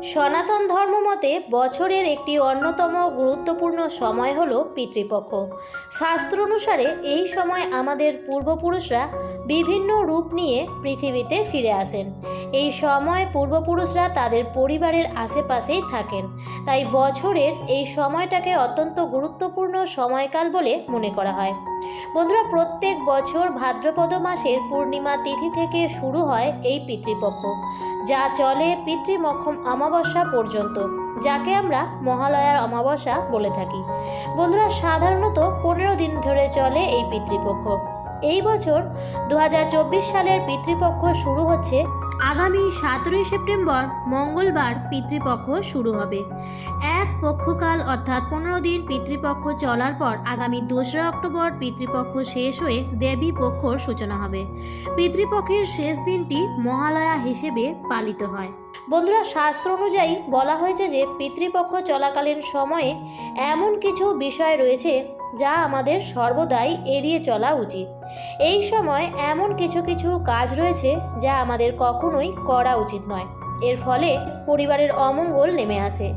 সনাতন ধর্ম মতে বছরের একটি অন্যতম গুরুত্বপূর্ণ সময় হলো পিতৃপক্ষ। শাস্ত্র অনুসারে এই সময় আমাদের পূর্বপুরুষরা বিভিন্ন রূপ নিয়ে পৃথিবীতে ফিরে আসেন। এই সময় পূর্বপুরুষরা তাদের পরিবারের আশেপাশেই থাকেন, তাই বছরের এই সময়টাকে অত্যন্ত গুরুত্বপূর্ণ সময়কাল বলে মনে করা হয়। বন্ধুরা, প্রত্যেক বছর ভাদ্রপদ মাসের পূর্ণিমা তিথি থেকে শুরু হয় এই পিতৃপক্ষ, যা চলে পিতৃমোক্ষম অমাবস্যা পর্যন্ত, যাকে আমরা মহালয়ার অমাবস্যা বলে থাকি। বন্ধুরা, সাধারণত 15 দিন ধরে চলে এই পিতৃপক্ষ। এই বছর 2024 সালের পিতৃপক্ষ শুরু হচ্ছে আগামী 17 সেপ্টেম্বর মঙ্গলবার পিতৃপক্ষ শুরু হবে। এক পক্ষকাল অর্থাৎ 15 দিন পিতৃপক্ষ চলার পর আগামী 2রা অক্টোবর পিতৃপক্ষ শেষ হয়ে দেবী পক্ষর সূচনা হবে। পিতৃপক্ষের শেষ দিনটি মহালয়া হিসেবে পালিত হয়। বন্ধুরা, শাস্ত্র অনুযায়ী বলা হয়েছে যে পিতৃপক্ষ চলাকালীন সময়ে এমন কিছু বিষয় রয়েছে যা আমাদের সর্বদাই এড়িয়ে চলা উচিত। এই সময় এমন কিছু কিছু কাজ রয়েছে যা আমাদের কখনোই করা উচিত নয়। এর ফলে পরিবারের অমঙ্গল নেমে আসে।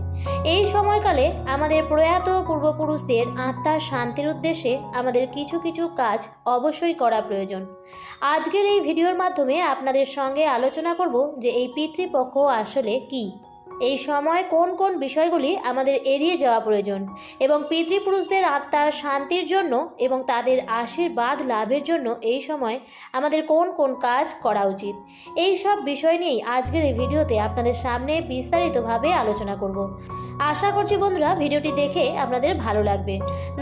এই সময়কালে আমাদের প্রয়াত পূর্বপুরুষদের আত্মার শান্তির উদ্দেশ্যে আমাদের কিছু কিছু কাজ অবশ্যই করা প্রয়োজন। আজকের এই ভিডিওর মাধ্যমে আপনাদের সঙ্গে আলোচনা করব যে এই পিতৃপক্ষ আসলে কী, এই সময় কোন কোন বিষয়গুলি আমাদের এড়িয়ে যাওয়া প্রয়োজন, এবং পিতৃপুরুষদের আত্মার শান্তির জন্য এবং তাদের আশীর্বাদ লাভের জন্য এই সময় আমাদের কোন কোন কাজ করা উচিত। এই সব বিষয় নিয়েই আজকের এই ভিডিওতে আপনাদের সামনে বিস্তারিতভাবে আলোচনা করব। আশা করছি বন্ধুরা ভিডিওটি দেখে আপনাদের ভালো লাগবে।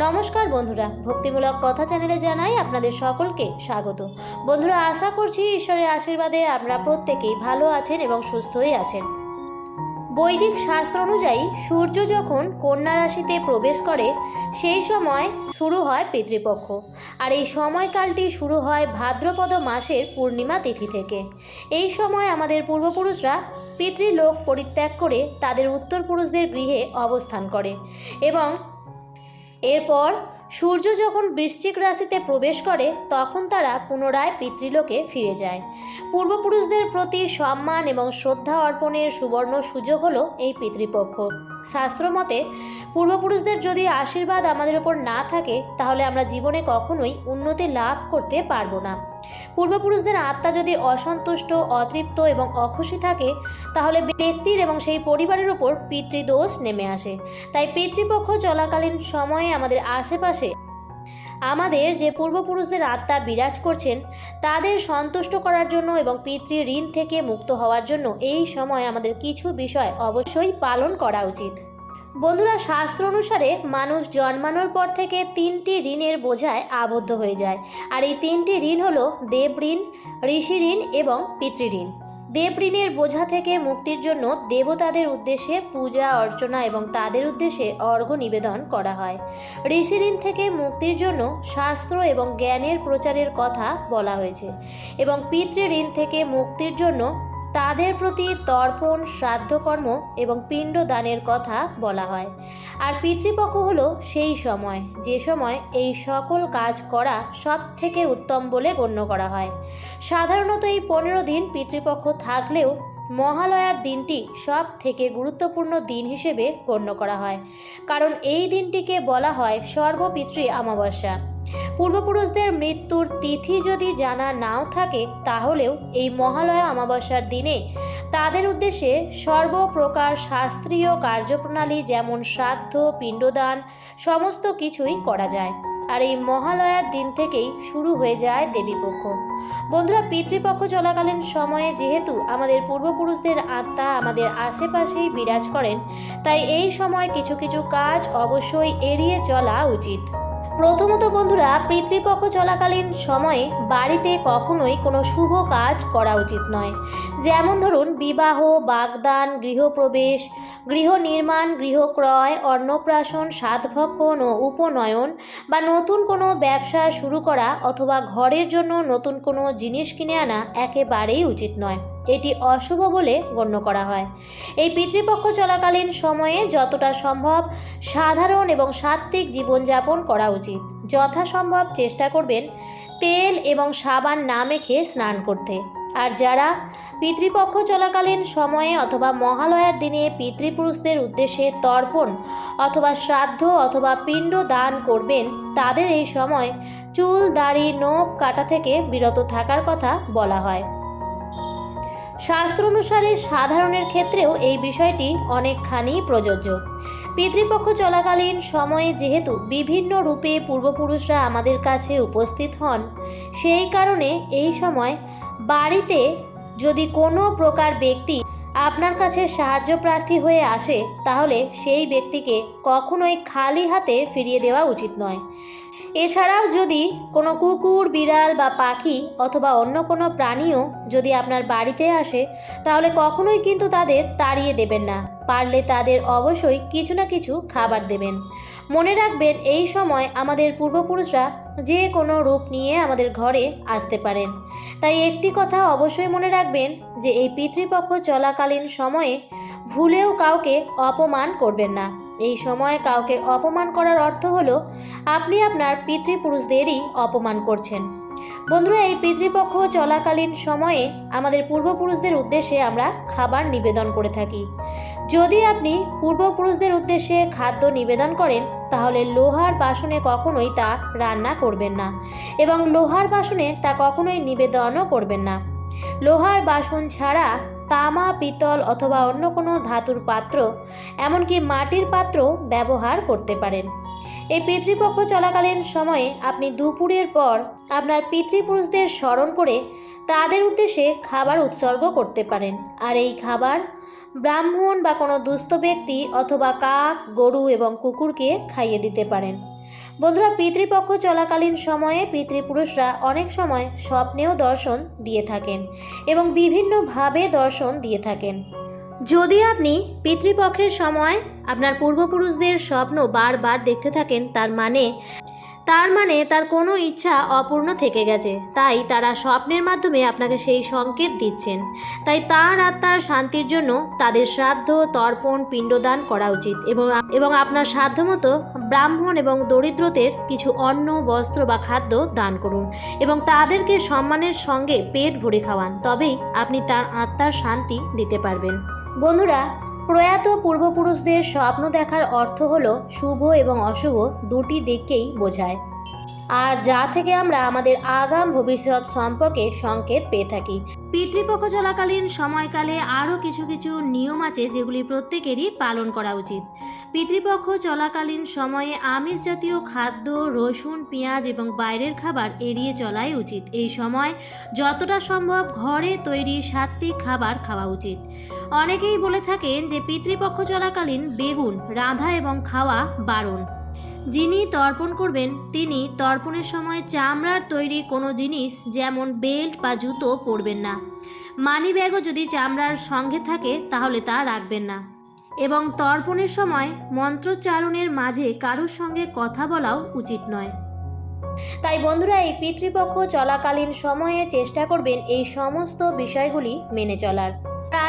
নমস্কার বন্ধুরা, ভক্তিমূলক কথা চ্যানেলে জানাই আপনাদের সকলকে স্বাগত। বন্ধুরা, আশা করছি ঈশ্বরের আশীর্বাদে আপনারা প্রত্যেকেই ভালো আছেন এবং সুস্থই আছেন। বৈদিক শাস্ত্র অনুযায়ী সূর্য যখন কন্যা রাশিতে প্রবেশ করে সেই সময় শুরু হয় পিতৃপক্ষ, আর এই সময়কালটি শুরু হয় ভাদ্রপদ মাসের পূর্ণিমা তিথি থেকে। এই সময় আমাদের পূর্বপুরুষরা পিতৃলোক পরিত্যাগ করে তাদের উত্তরপুরুষদের গৃহে অবস্থান করে, এবং এরপর সূর্য যখন বৃশ্চিক রাশিতে প্রবেশ করে তখন তারা পুনরায় পিতৃলোকে ফিরে যায়। পূর্বপুরুষদের প্রতি সম্মান এবং শ্রদ্ধা অর্পণের সুবর্ণ সুযোগ হলো এই পিতৃপক্ষ। শাস্ত্রমতে পূর্বপুরুষদের যদি আশীর্বাদ আমাদের ওপর না থাকে তাহলে আমরা জীবনে কখনোই উন্নতি লাভ করতে পারবো না। পূর্বপুরুষদের আত্মা যদি অসন্তুষ্ট, অতৃপ্ত এবং অখুশি থাকে তাহলে ব্যক্তির এবং সেই পরিবারের উপর পিতৃদোষ নেমে আসে। তাই পিতৃপক্ষ চলাকালীন সময়ে আমাদের আশেপাশে আমাদের যে পূর্বপুরুষদের আত্মা বিরাজ করছেন তাদের সন্তুষ্ট করার জন্য এবং পিতৃ ঋণ থেকে মুক্ত হওয়ার জন্য এই সময় আমাদের কিছু বিষয় অবশ্যই পালন করা উচিত। বন্ধুরা, শাস্ত্র অনুসারে মানুষ জন্মানোর পর থেকে 3টি ঋণের বোঝায় আবদ্ধ হয়ে যায়, আর এই 3টি ঋণ হলো দেব ঋণ, ঋষি ঋণ এবং পিতৃঋণ। দেব ঋণের বোঝা থেকে মুক্তির জন্য দেবতাদের উদ্দেশ্যে পূজা অর্চনা এবং তাদের উদ্দেশ্যে অর্ঘ্য নিবেদন করা হয়। ঋষি ঋণ থেকে মুক্তির জন্য শাস্ত্র এবং জ্ঞানের প্রচারের কথা বলা হয়েছে, এবং পিতৃ ঋণ থেকে মুক্তির জন্য তাদের প্রতি তর্পণ, শ্রাদ্ধকর্ম এবং পিণ্ড দানের কথা বলা হয়। আর পিতৃপক্ষ হলো সেই সময় যে সময় এই সকল কাজ করা সব থেকে উত্তম বলে গণ্য করা হয়। সাধারণত এই 15 দিন পিতৃপক্ষ থাকলেও মহালয়ার দিনটি সব থেকে গুরুত্বপূর্ণ দিন হিসেবে গণ্য করা হয়, কারণ এই দিনটিকে বলা হয় সর্বপিতৃ অমাবস্যা। পূর্বপুরুষদের মৃত্যুর তিথি যদি জানা নাও থাকে তাহলেও এই মহালয়া অমাবস্যার দিনে তাদের উদ্দেশ্যে সর্বপ্রকার শাস্ত্রীয় কার্যপ্রণালী যেমন শ্রাদ্ধ, পিণ্ডদান সমস্ত কিছুই করা যায়। আর এই মহালয়ার দিন থেকেই শুরু হয়ে যায় দেবীপক্ষ। বন্ধুরা, পিতৃপক্ষ চলাকালীন সময়ে যেহেতু আমাদের পূর্বপুরুষদের আত্মা আমাদের আশেপাশেই বিরাজ করেন, তাই এই সময় কিছু কিছু কাজ অবশ্যই এড়িয়ে চলা উচিত। প্রথমত বন্ধুরা, পিতৃপক্ষ চলাকালীন সময়ে বাড়িতে কখনোই কোনো শুভ কাজ করা উচিত নয়। যেমন ধরুন বিবাহ, বাগদান, গৃহপ্রবেশ, গৃহ নির্মাণ, গৃহ ক্রয়, অন্নপ্রাশন, সাধভক্ষণ ও উপনয়ন, বা নতুন কোনো ব্যবসা শুরু করা অথবা ঘরের জন্য নতুন কোনো জিনিস কিনে আনা একেবারেই উচিত নয়। এটি অশুভ বলে গণ্য করা হয়। এই পিতৃপক্ষ চলাকালীন সময়ে যতটা সম্ভব সাধারণ এবং সাত্ত্বিক জীবনযাপন করা উচিত। যথাসম্ভব চেষ্টা করবেন তেল এবং সাবান না মেখে স্নান করতে। আর যারা পিতৃপক্ষ চলাকালীন সময়ে অথবা মহালয়ার দিনে পিতৃপুরুষদের উদ্দেশ্যে তর্পণ অথবা শ্রাদ্ধ অথবা পিণ্ড দান করবেন, তাদের এই সময় চুল দাড়ি নখ কাটা থেকে বিরত থাকার কথা বলা হয়। শাস্ত্র অনুসারে সাধারণের ক্ষেত্রেও এই বিষয়টি অনেকখানি প্রযোজ্য। পিতৃপক্ষ চলাকালীন সময়ে যেহেতু বিভিন্ন রূপে পূর্বপুরুষরা আমাদের কাছে উপস্থিত হন, সেই কারণে এই সময় বাড়িতে যদি কোনো প্রকার ব্যক্তি আপনার কাছে সাহায্য প্রার্থী হয়ে আসে, তাহলে সেই ব্যক্তিকে কখনোই খালি হাতে ফিরিয়ে দেওয়া উচিত নয়। এছাড়াও যদি কোনো কুকুর, বিড়াল বা পাখি অথবা অন্য কোনো প্রাণীও যদি আপনার বাড়িতে আসে, তাহলে কখনোই কিন্তু তাদের তাড়িয়ে দেবেন না। পারলে তাদের অবশ্যই কিছু না কিছু খাবার দেবেন। মনে রাখবেন, এই সময় আমাদের পূর্বপুরুষরা যে কোনো রূপ নিয়ে আমাদের ঘরে আসতে পারেন। তাই একটি কথা অবশ্যই মনে রাখবেন যে এই পিতৃপক্ষ চলাকালীন সময়ে ভুলেও কাউকে অপমান করবেন না। এই সময় কাউকে অপমান করার অর্থ হলো আপনি আপনার পিতৃপুরুষদেরই অপমান করছেন। বন্ধুরা, এই পিতৃপক্ষ চলাকালীন সময়ে আমাদের পূর্বপুরুষদের উদ্দেশ্যে আমরা খাবার নিবেদন করে থাকি। যদি আপনি পূর্বপুরুষদের উদ্দেশ্যে খাদ্য নিবেদন করেন, তাহলে লোহার বাসনে কখনোই তা রান্না করবেন না এবং লোহার বাসনে তা কখনোই নিবেদনও করবেন না। লোহার বাসন ছাড়া তামা, পিতল অথবা অন্য কোনো ধাতুর পাত্র, এমনকি মাটির পাত্র ব্যবহার করতে পারেন। এই পিতৃপক্ষ চলাকালীন সময়ে আপনি দুপুরের পর আপনার পিতৃপুরুষদের স্মরণ করে তাদের উদ্দেশ্যে খাবার উৎসর্গ করতে পারেন। আর এই খাবার ব্রাহ্মণ বা কোনো দুস্থ ব্যক্তি অথবা কাক, গরু এবং কুকুরকে খাইয়ে দিতে পারেন। বন্ধুরা, পিতৃপক্ষ চলাকালীন সময়ে পিতৃপুরুষরা অনেক সময় স্বপ্নেও দর্শন দিয়ে থাকেন এবং বিভিন্নভাবে দর্শন দিয়ে থাকেন। যদি আপনি পিতৃপক্ষের সময় আপনার পূর্বপুরুষদের স্বপ্ন বারবার দেখতে থাকেন, তার মানে তার কোনো ইচ্ছা অপূর্ণ থেকে গেছে। তাই তারা স্বপ্নের মাধ্যমে আপনাকে সেই সংকেত দিচ্ছেন। তাই তার আত্মার শান্তির জন্য তাদের শ্রাদ্ধ, তর্পণ, পিণ্ডদান করা উচিত এবং আপনার সাধ্যমতো ব্রাহ্মণ এবং দরিদ্রদের কিছু অন্ন, বস্ত্র বা খাদ্য দান করুন এবং তাদেরকে সম্মানের সঙ্গে পেট ভরে খাওয়ান। তবেই আপনি তার আত্মার শান্তি দিতে পারবেন। বন্ধুরা, প্রয়াত পূর্বপুরুষদের স্বপ্ন দেখার অর্থ হলো শুভ এবং অশুভ দুটি দিককেই বোঝায়, আর যা থেকে আমরা আমাদের আগাম ভবিষ্যৎ সম্পর্কে সংকেত পেয়ে থাকি। পিতৃপক্ষ চলাকালীন সময়কালে আরও কিছু কিছু নিয়ম আছে যেগুলি প্রত্যেকেরই পালন করা উচিত। পিতৃপক্ষ চলাকালীন সময়ে আমিষ জাতীয় খাদ্য, রসুন, পেঁয়াজ এবং বাইরের খাবার এড়িয়ে চলাই উচিত। এই সময় যতটা সম্ভব ঘরে তৈরি সাত্ত্বিক খাবার খাওয়া উচিত। অনেকেই বলে থাকেন যে পিতৃপক্ষ চলাকালীন বেগুন রাঁধা এবং খাওয়া বারণ। যিনি তর্পণ করবেন তিনি তর্পণের সময় চামড়ার তৈরি কোনো জিনিস যেমন বেল্ট বা জুতো পরবেন না। মানি ব্যাগও যদি চামড়ার সঙ্গে থাকে তাহলে তা রাখবেন না এবং তর্পণের সময় মন্ত্রোচ্চারণের মাঝে কারোর সঙ্গে কথা বলাও উচিত নয়। তাই বন্ধুরা, এই পিতৃপক্ষ চলাকালীন সময়ে চেষ্টা করবেন এই সমস্ত বিষয়গুলি মেনে চলার।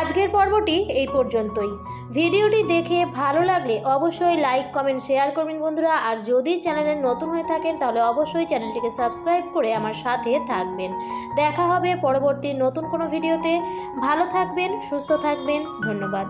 আজকের পর্বটি এই পর্যন্তই। ভিডিওটি দেখে ভালো লাগলে অবশ্যই লাইক, কমেন্ট, শেয়ার করবেন বন্ধুরা। আর যদি চ্যানেলে নতুন হয়ে থাকেন তাহলে অবশ্যই চ্যানেলটিকে সাবস্ক্রাইব করে আমার সাথে থাকবেন। দেখা হবে পরবর্তী নতুন কোনো ভিডিওতে। ভালো থাকবেন, সুস্থ থাকবেন। ধন্যবাদ।